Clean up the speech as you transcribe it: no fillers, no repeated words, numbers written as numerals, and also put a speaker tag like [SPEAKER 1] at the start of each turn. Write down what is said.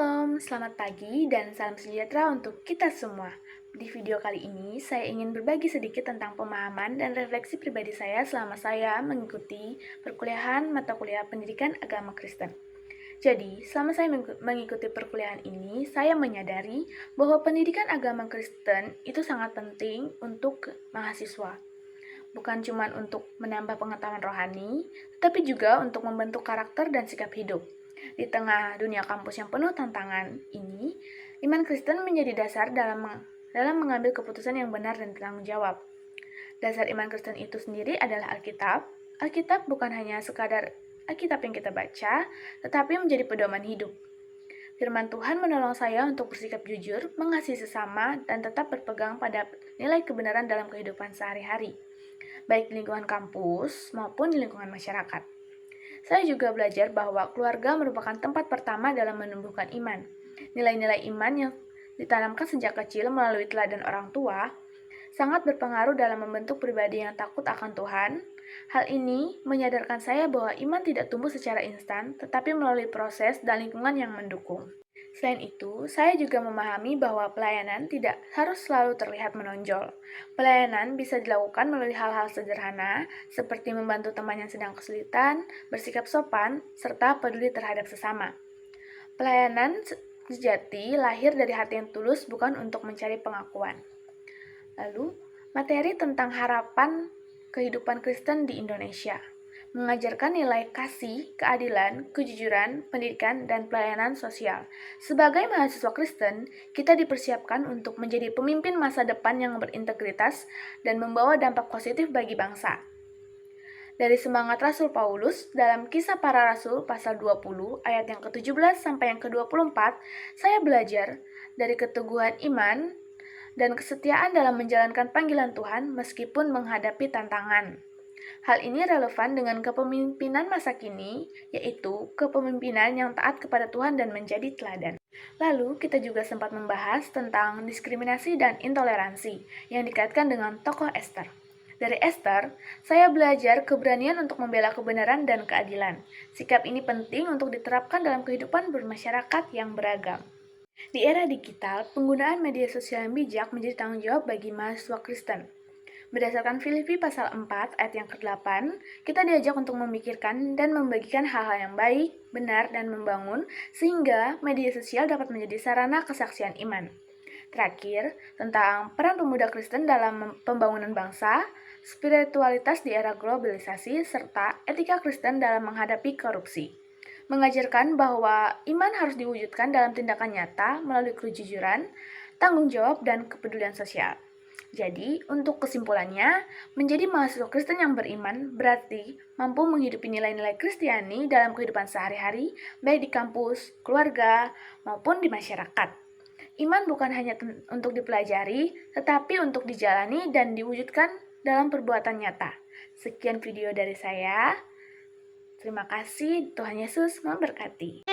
[SPEAKER 1] Shalom, selamat pagi dan salam sejahtera untuk kita semua. Di video kali ini, saya ingin berbagi sedikit tentang pemahaman dan refleksi pribadi saya selama saya mengikuti perkuliahan mata kuliah pendidikan agama Kristen. Jadi, selama saya mengikuti perkuliahan ini, saya menyadari bahwa pendidikan agama Kristen itu sangat penting untuk mahasiswa. Bukan cuma untuk menambah pengetahuan rohani, tetapi juga untuk membentuk karakter dan sikap hidup. Di tengah dunia kampus yang penuh tantangan ini, iman Kristen menjadi dasar dalam mengambil keputusan yang benar dan bertanggung jawab. Dasar iman Kristen itu sendiri adalah Alkitab. Alkitab bukan hanya sekadar Alkitab yang kita baca, tetapi menjadi pedoman hidup. Firman Tuhan menolong saya untuk bersikap jujur, mengasihi sesama, dan tetap berpegang pada nilai kebenaran dalam kehidupan sehari-hari, baik di lingkungan kampus maupun di lingkungan masyarakat. Saya juga belajar bahwa keluarga merupakan tempat pertama dalam menumbuhkan iman. Nilai-nilai iman yang ditanamkan sejak kecil melalui teladan orang tua sangat berpengaruh dalam membentuk pribadi yang takut akan Tuhan. Hal ini menyadarkan saya bahwa iman tidak tumbuh secara instan, tetapi melalui proses dan lingkungan yang mendukung. Selain itu, saya juga memahami bahwa pelayanan tidak harus selalu terlihat menonjol. Pelayanan bisa dilakukan melalui hal-hal sederhana, seperti membantu teman yang sedang kesulitan, bersikap sopan, serta peduli terhadap sesama. Pelayanan sejati lahir dari hati yang tulus, bukan untuk mencari pengakuan. Lalu, materi tentang harapan kehidupan Kristen di Indonesia mengajarkan nilai kasih, keadilan, kejujuran, pendidikan, dan pelayanan sosial. Sebagai mahasiswa Kristen, kita dipersiapkan untuk menjadi pemimpin masa depan yang berintegritas dan membawa dampak positif bagi bangsa. Dari semangat Rasul Paulus dalam Kisah Para Rasul pasal 20 ayat yang ke-17 sampai yang ke-24, saya belajar dari keteguhan iman dan kesetiaan dalam menjalankan panggilan Tuhan meskipun menghadapi tantangan. Hal ini relevan dengan kepemimpinan masa kini, yaitu kepemimpinan yang taat kepada Tuhan dan menjadi teladan. Lalu, kita juga sempat membahas tentang diskriminasi dan intoleransi yang dikaitkan dengan tokoh Esther. Dari Esther, saya belajar keberanian untuk membela kebenaran dan keadilan. Sikap ini penting untuk diterapkan dalam kehidupan bermasyarakat yang beragam. Di era digital, penggunaan media sosial yang bijak menjadi tanggung jawab bagi mahasiswa Kristen. Berdasarkan Filipi pasal 4 ayat yang ke-8, kita diajak untuk memikirkan dan membagikan hal-hal yang baik, benar, dan membangun, sehingga media sosial dapat menjadi sarana kesaksian iman. Terakhir, tentang peran pemuda Kristen dalam pembangunan bangsa, spiritualitas di era globalisasi, serta etika Kristen dalam menghadapi korupsi. Mengajarkan bahwa iman harus diwujudkan dalam tindakan nyata melalui kejujuran, tanggung jawab, dan kepedulian sosial. Jadi, untuk kesimpulannya, menjadi mahasiswa Kristen yang beriman berarti mampu menghidupi nilai-nilai Kristiani dalam kehidupan sehari-hari, baik di kampus, keluarga, maupun di masyarakat. Iman bukan hanya untuk dipelajari, tetapi untuk dijalani dan diwujudkan dalam perbuatan nyata. Sekian video dari saya. Terima kasih, Tuhan Yesus memberkati.